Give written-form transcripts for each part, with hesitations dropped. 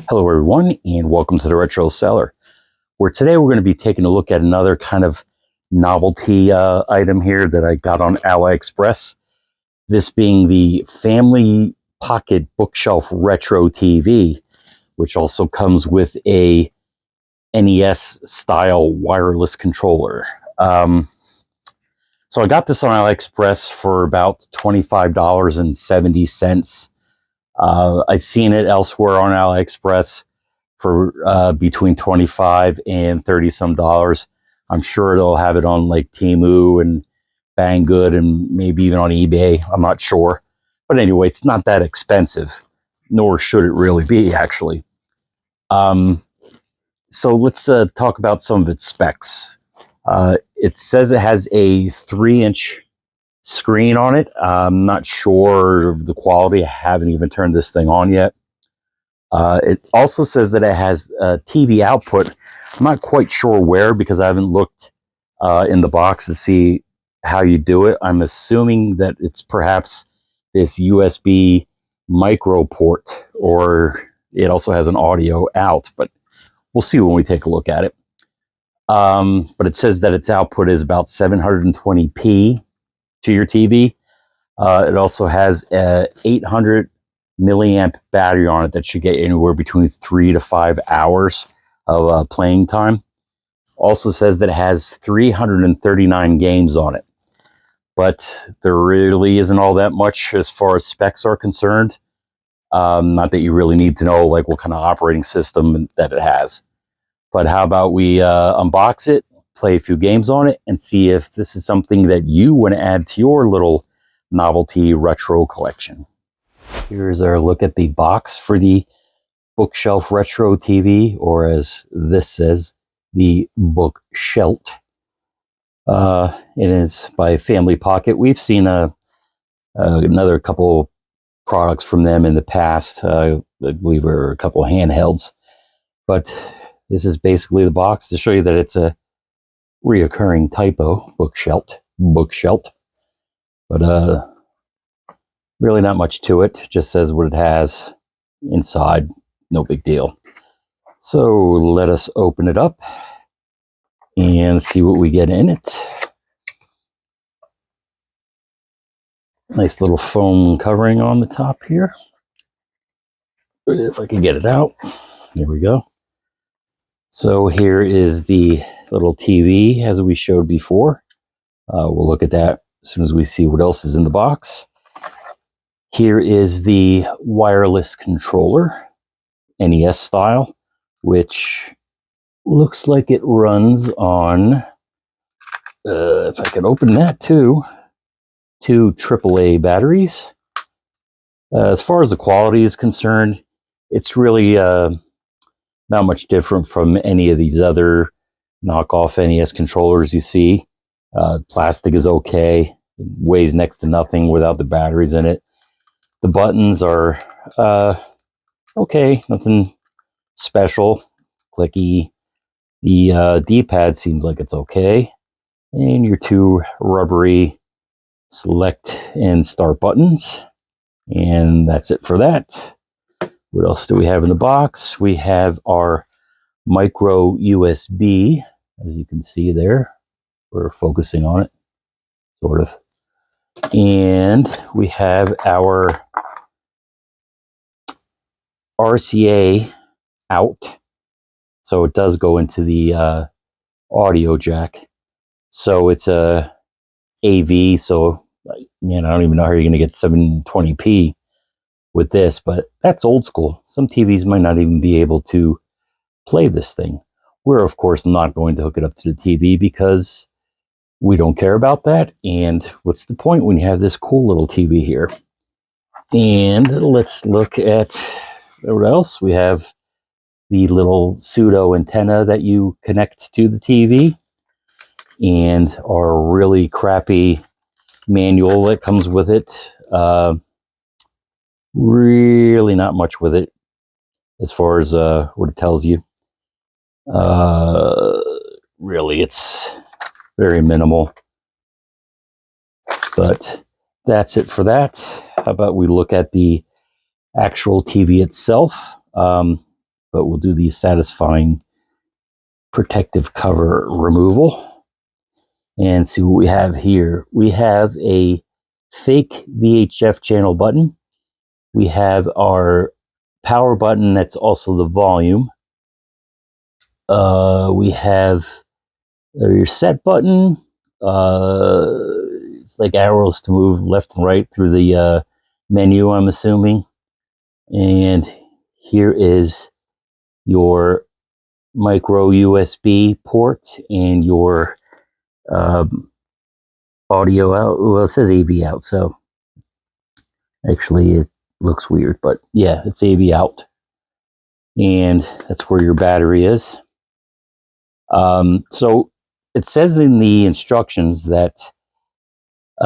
Hello everyone, and welcome to the Retro Seller, where today we're going to be taking a look at another kind of novelty item here that I got on AliExpress. This being the Family Pocket Bookshelf Retro TV, which also comes with a NES style wireless controller. So I got this on AliExpress for about $25.70. I've seen it elsewhere on AliExpress for between 25 and 30 some dollars. I'm sure they'll have it on like Temu and Banggood and maybe even on eBay. I'm not sure. But anyway, it's not that expensive, nor should it really be, actually. So let's talk about some of its specs. It says it has a 3-inch screen on it. I'm not sure of the quality. I haven't even turned this thing on yet. It also says that it has TV output. I'm not quite sure where because I haven't looked in the box to see how you do it. I'm assuming that it's perhaps this USB micro port, or it also has an audio out, but we'll see when we take a look at it. But it says that its output is about 720p to your TV. It also has a 800 milliamp battery on it that should get anywhere between 3 to 5 hours of playing time. Also says that it has 339 games on it, but there really isn't all that much as far as specs are concerned. Not that you really need to know like what kind of operating system that it has. But how about we unbox it, play a few games on it, and see if this is something that you want to add to your little novelty retro collection. Here's our look at the box for the Bookshelf Retro TV, or as this says, the Bookshelf. It is by Family Pocket. We've seen another couple products from them in the past. I believe there were a couple of handhelds. But this is basically the box to show you that it's a reoccurring typo, bookshelf. But really not much to it. Just says what it has inside. No big deal. So let us open it up and see what we get in it. Nice little foam covering on the top here. If I can get it out. There we go. So here is the little TV as we showed before. We'll look at that as soon as we see what else is in the box. Here is the wireless controller, NES style, which looks like it runs on, if I can open that too, 2 AAA batteries. As far as the quality is concerned, it's really not much different from any of these other knockoff NES controllers you see. Plastic is okay. It weighs next to nothing without the batteries in it. The buttons are okay, nothing special, clicky. The D-pad seems like it's okay. And your 2 rubbery select and start buttons. And that's it for that. What else do we have in the box? We have our micro USB, as you can see there. We're focusing on it, sort of. And we have our RCA out. So it does go into the audio jack. So it's a AV, so man, I don't even know how you're going to get 720p with this, but that's old school. Some TVs might not even be able to play this thing. We're, of course, not going to hook it up to the TV because we don't care about that. And what's the point when you have this cool little TV here? And let's look at what else. We have the little pseudo antenna that you connect to the TV, and our really crappy manual that comes with it. Really not much with it as far as what it tells you. Really, it's very minimal. But that's it for that. How about we look at the actual TV itself? but we'll do the satisfying protective cover removal and see what we have here. We have a fake VHF channel button. We have our power button that's also the volume. We have your set button. It's like arrows to move left and right through the menu, I'm assuming. And here is your micro USB port and your audio out. Well, it says AV out, so actually it looks weird, but yeah, it's AV out. And that's where your battery is. So it says in the instructions that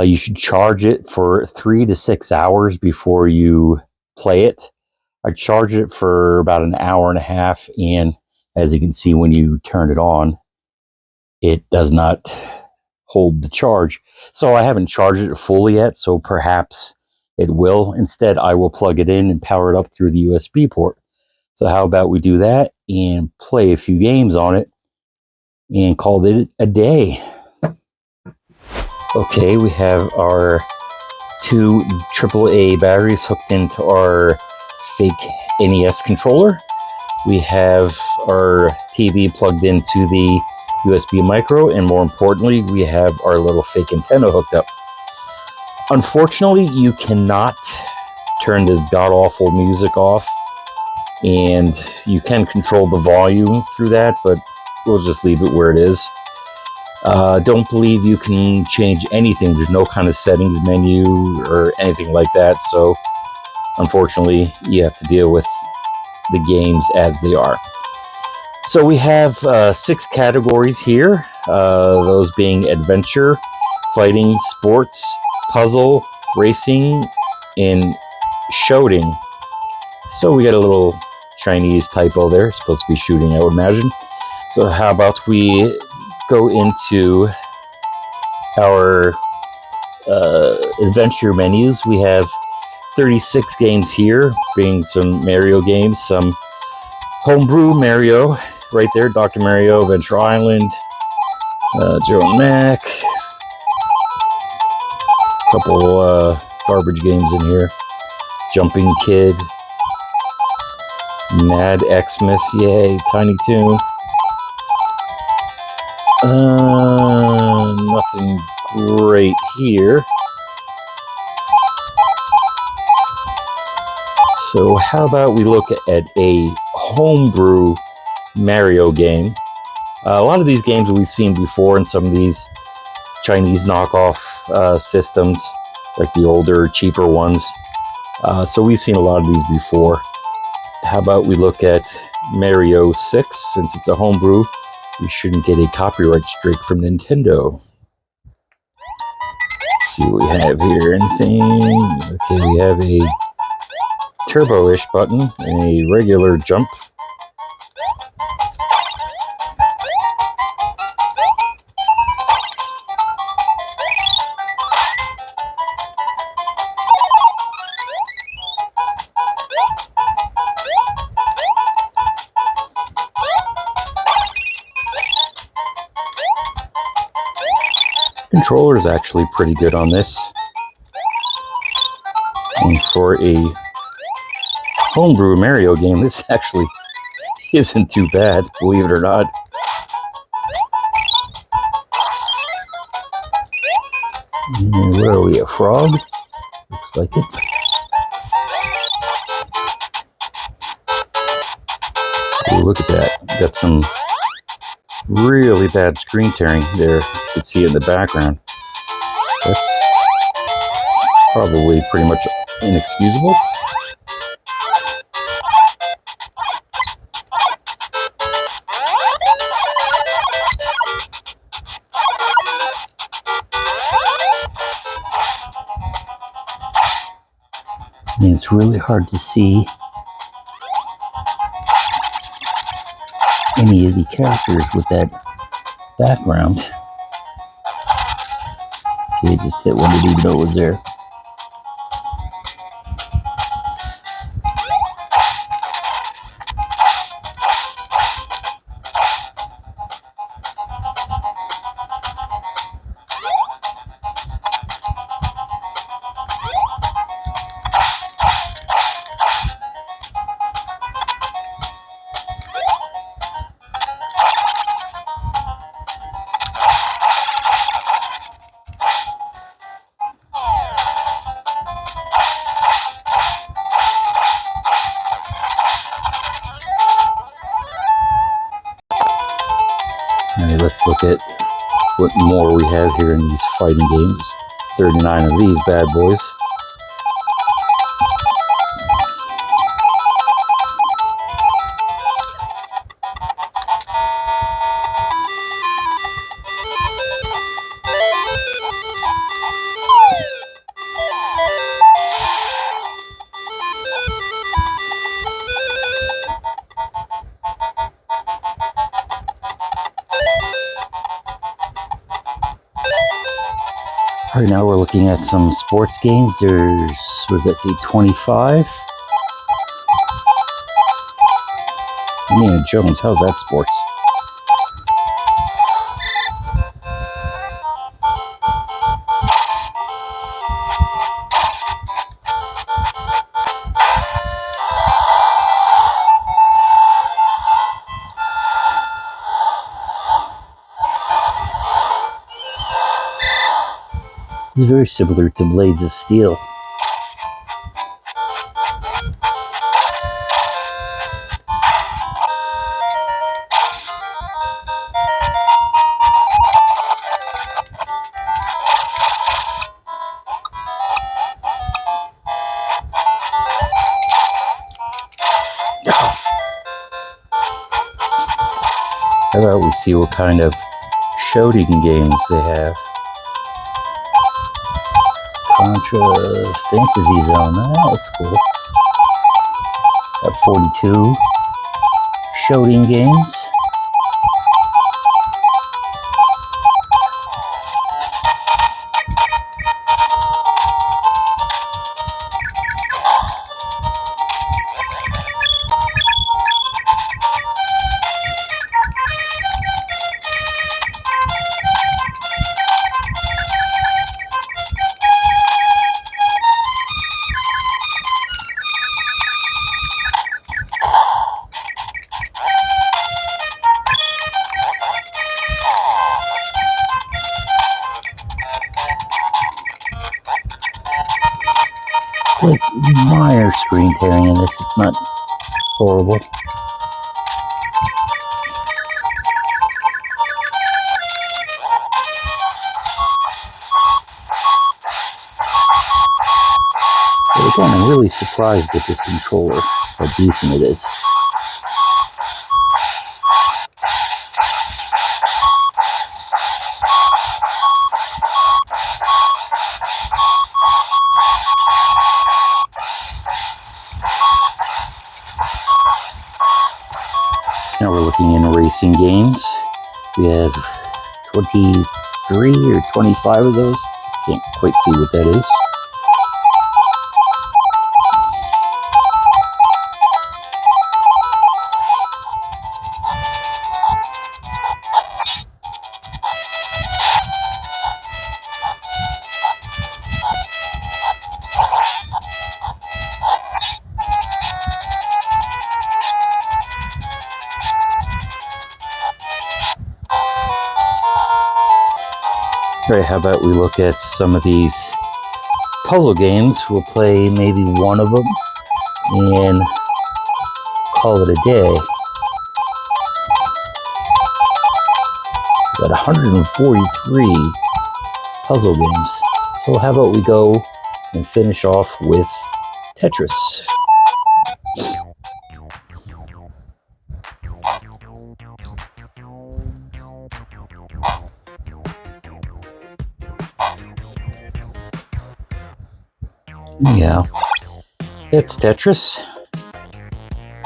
you should charge it for 3 to 6 hours before you play it. I charged it for about an hour and a half, and as you can see when you turn it on, it does not hold the charge. So I haven't charged it fully yet, so perhaps it will. Instead, I will plug it in and power it up through the USB port. So how about we do that and play a few games on it and call it a day. Okay, we have our 2 AAA batteries hooked into our fake NES controller. We have our TV plugged into the USB micro, and more importantly, we have our little fake antenna hooked up. Unfortunately, you cannot turn this god-awful music off, and you can control the volume through that, but we'll just leave it where it is. Don't believe you can change anything. There's no kind of settings menu or anything like that, so unfortunately, you have to deal with the games as they are. So we have 6 categories here, those being adventure, fighting, sports, puzzle, racing, and shooting. So we got a little Chinese typo there, supposed to be shooting, I would imagine. So how about we go into our adventure menus. We have 36 games here, being some Mario games, some homebrew Mario right there, Dr. Mario, Adventure Island, Joe and Mac, a couple garbage games in here, Jumping Kid, Mad Xmas, yay, Tiny Toon. Nothing great here. So how about we look at a homebrew Mario game? A lot of these games we've seen before in some of these Chinese knockoff systems, like the older, cheaper ones. So we've seen a lot of these before. How about we look at Mario 6? Since it's a homebrew, we shouldn't get a copyright strike from Nintendo. Let's see what we have here. Anything? Okay, we have a turbo-ish button and a regular jump. Controller is actually pretty good on this, and for a homebrew Mario game, this actually isn't too bad, believe it or not. And where are we? A frog? Looks like it. Ooh, look at that. Got some really bad screen tearing there. You can see it in the background. That's probably pretty much inexcusable. And it's really hard to see any of the characters with that background. See, I just hit one, didn't even know it was there. Look at what more we have here in these fighting games. 39 of these bad boys. Right now we're looking at some sports games. There's, what does that say, 25? Indiana Jones, how's that sports? It's very similar to Blades of Steel. How about we see what kind of shooting games they have? Contra Fantasy Zone. Oh, that's cool. Got 42 shooting games. Like minor screen tearing in this, it's not horrible. But again, I'm really surprised at this controller, how decent it is. Now we're looking in racing games. We have 23 or 25 of those. Can't quite see what that is. All right, how about we look at some of these puzzle games? We'll play maybe one of them and call it a day. Got 143 puzzle games. So how about we go and finish off with Tetris. Yeah, that's Tetris.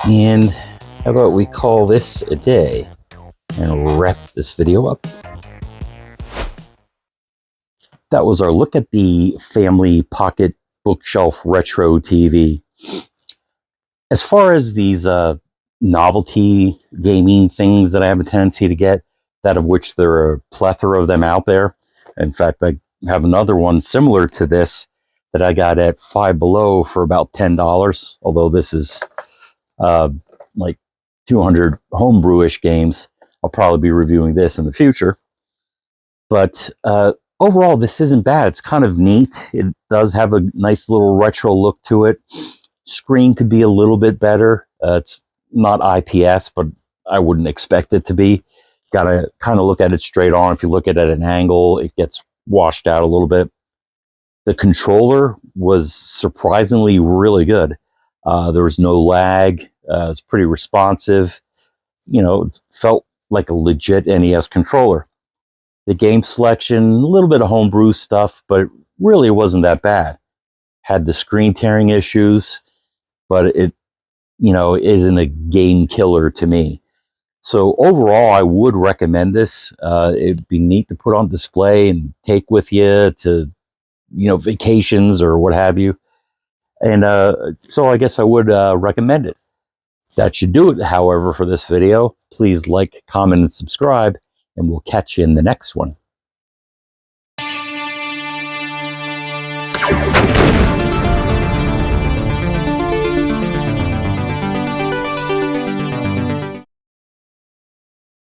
And how about we call this a day and wrap this video up. That was our look at the Family Pocket Bookshelf Retro TV. As far as these novelty gaming things that I have a tendency to get, that of which there are a plethora of them out there. In fact, I have another one similar to this that I got at Five Below for about $10, although this is like 200 homebrewish games. I'll probably be reviewing this in the future. But overall, this isn't bad. It's kind of neat. It does have a nice little retro look to it. Screen could be a little bit better. It's not IPS, but I wouldn't expect it to be. Got to kind of look at it straight on. If you look at it at an angle, it gets washed out a little bit. The controller was surprisingly really good. There was no lag. It was pretty responsive. You know, it felt like a legit NES controller. The game selection, a little bit of homebrew stuff, but it really wasn't that bad. Had the screen tearing issues, but it, you know, isn't a game killer to me. So overall, I would recommend this. It'd be neat to put on display and take with you to, you know, vacations or what have you. And so I guess I would recommend it. That should do it, however, for this video. Please like, comment, and subscribe, and we'll catch you in the next one.